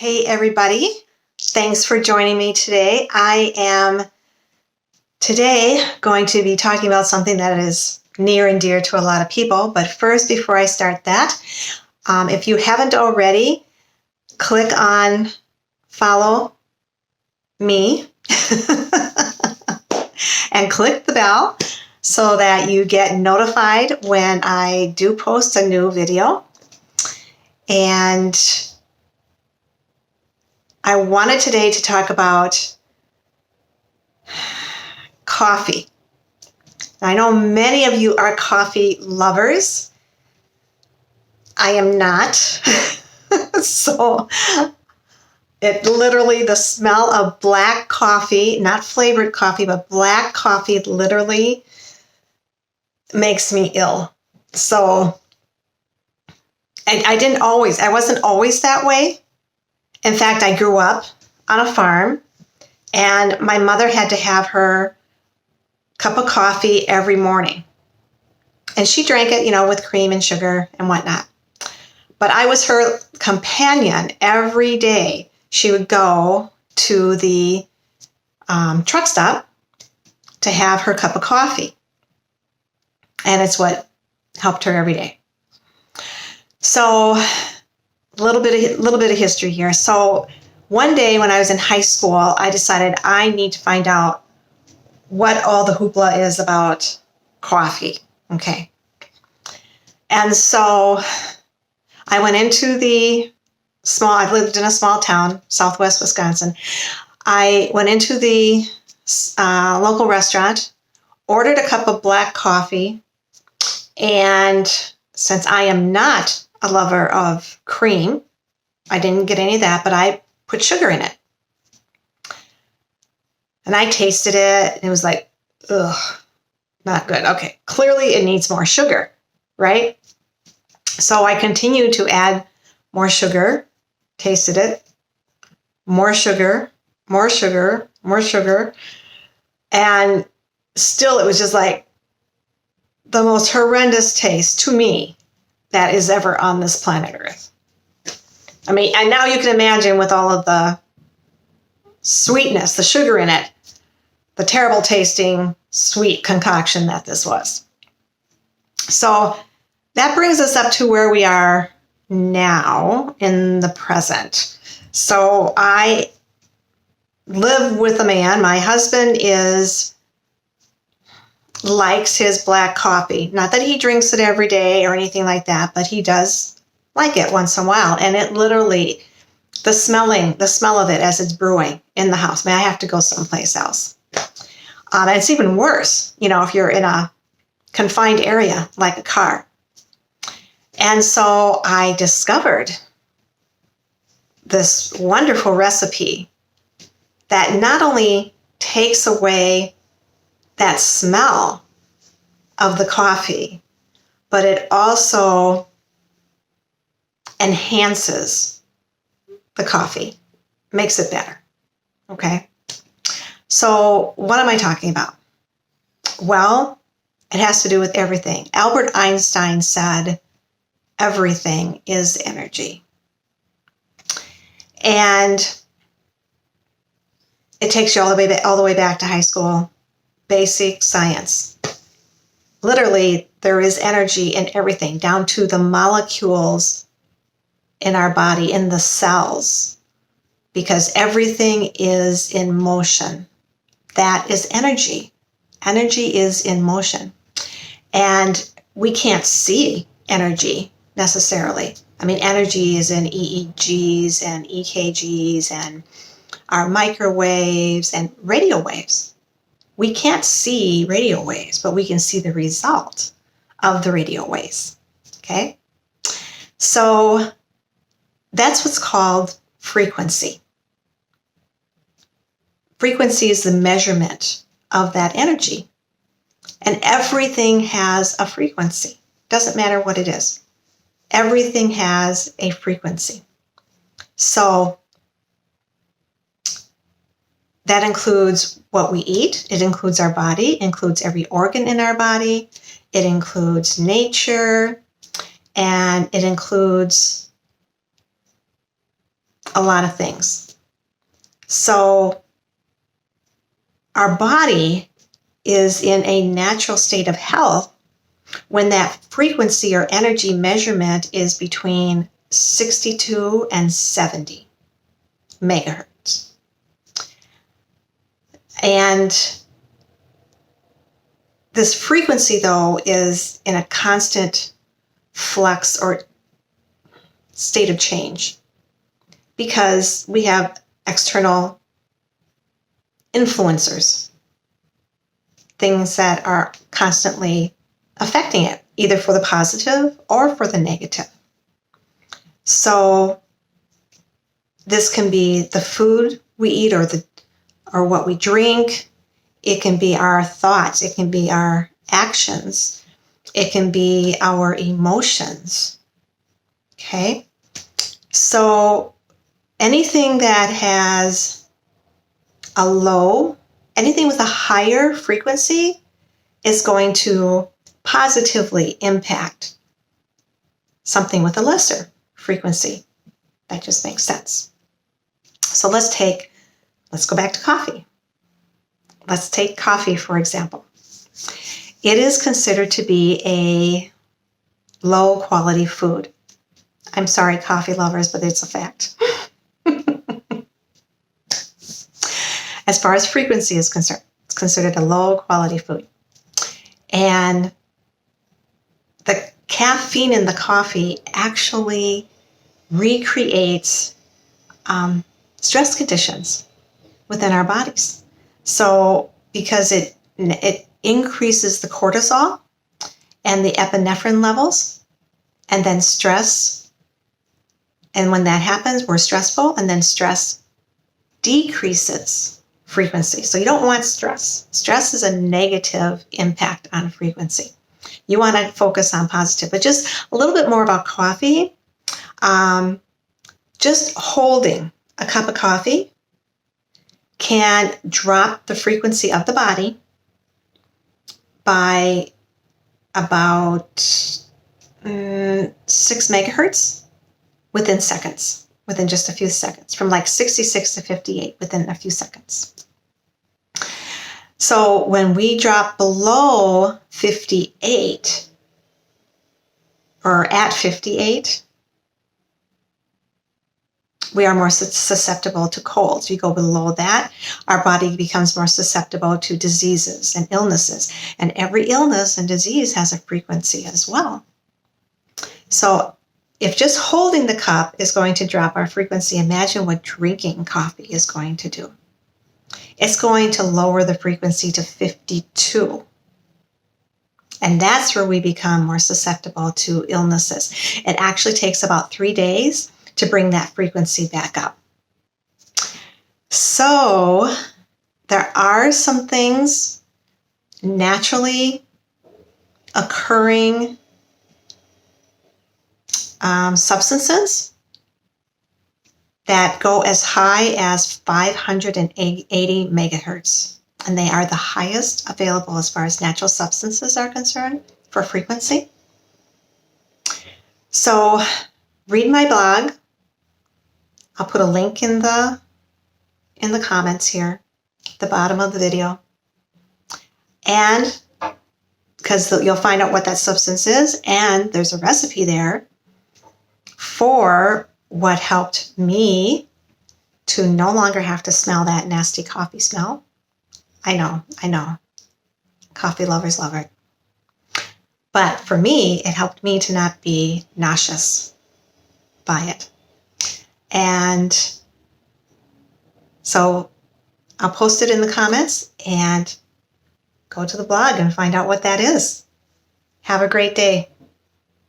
Hey everybody, thanks for joining me today. I am today going to be talking about something that is near and dear to a lot of people. But first, before I start that, if you haven't already, click on follow me and click the bell so that you get notified when I do post a new video. And I wanted today to talk about coffee. I know many of you are coffee lovers. I am not. So it literally, the smell of black coffee, not flavored coffee, but black coffee literally makes me ill. So I wasn't always that way. In fact, I grew up on a farm and my mother had to have her cup of coffee every morning. And she drank it, with cream and sugar and whatnot. But I was her companion every day. She would go to the truck stop to have her cup of coffee. And it's what helped her every day. So a little bit of history here. So one day when I was in high school, I decided I need to find out what all the hoopla is about coffee. Okay. And so I went into I lived in a small town, southwest Wisconsin. I went into the local restaurant, ordered a cup of black coffee, and since I am not a lover of cream, I didn't get any of that, but I put sugar in it. And I tasted it, and it was like, ugh, not good. Okay, clearly it needs more sugar, right? So I continued to add more sugar, tasted it, more sugar, more sugar, more sugar. And still it was just like the most horrendous taste to me that is ever on this planet Earth. I mean, and now you can imagine with all of the sweetness, the sugar in it, the terrible tasting sweet concoction that this was. So that brings us up to where we are now in the present. So I live with a man. My husband likes his black coffee. Not that he drinks it every day or anything like that, but he does like it once in a while. And it literally, the smell of it as it's brewing in the house. I mean, I have to go someplace else. And it's even worse, if you're in a confined area like a car. And so I discovered this wonderful recipe that not only takes away that smell of the coffee, but it also enhances the coffee, makes it better. Okay? So what am I talking about? Well, it has to do with everything. Albert Einstein said, everything is energy. And it takes you all the way back to high school, basic science. Literally, there is energy in everything, down to the molecules in our body, in the cells, because everything is in motion. That is energy. Energy is in motion. And we can't see energy necessarily. I mean, energy is in EEGs and EKGs and our microwaves and radio waves. We can't see radio waves, but we can see the result of the radio waves. Okay? So that's what's called frequency. Frequency is the measurement of that energy. And everything has a frequency. Doesn't matter what it is. Everything has a frequency. So that includes what we eat. It includes our body. It includes every organ in our body. It includes nature. And it includes a lot of things. So our body is in a natural state of health when that frequency or energy measurement is between 62 and 70 megahertz. And this frequency, though, is in a constant flux or state of change because we have external influencers, things that are constantly affecting it, either for the positive or for the negative. So this can be the food we eat or what we drink. It can be our thoughts. It can be our actions. It can be our emotions. Okay? So anything that has anything with a higher frequency is going to positively impact something with a lesser frequency. That just makes sense. So let's go back to coffee. Let's take coffee, for example. It is considered to be a low quality food. I'm sorry, coffee lovers, but it's a fact. As far as frequency is concerned, it's considered a low quality food. And the caffeine in the coffee actually recreates stress conditions within our bodies. So because it increases the cortisol and the epinephrine levels, and then stress. And when that happens, we're stressful, and then stress decreases frequency. So you don't want stress. Stress is a negative impact on frequency. You want to focus on positive. But just a little bit more about coffee. Just holding a cup of coffee can drop the frequency of the body by about 6 megahertz within seconds, within just a few seconds, from like 66 to 58 within a few seconds. So when we drop below 58 or at 58, we are more susceptible to colds. We go below that, our body becomes more susceptible to diseases and illnesses. And every illness and disease has a frequency as well. So if just holding the cup is going to drop our frequency, imagine what drinking coffee is going to do. It's going to lower the frequency to 52. And that's where we become more susceptible to illnesses. It actually takes about 3 days to bring that frequency back up. So there are some things naturally occurring substances that go as high as 580 megahertz. And they are the highest available as far as natural substances are concerned for frequency. So read my blog. I'll put a link in the comments here, at the bottom of the video. And because you'll find out what that substance is, and there's a recipe there for what helped me to no longer have to smell that nasty coffee smell. I know. Coffee lovers love it. But for me, it helped me to not be nauseous by it. And so I'll post it in the comments and go to the blog and find out what that is. Have a great day.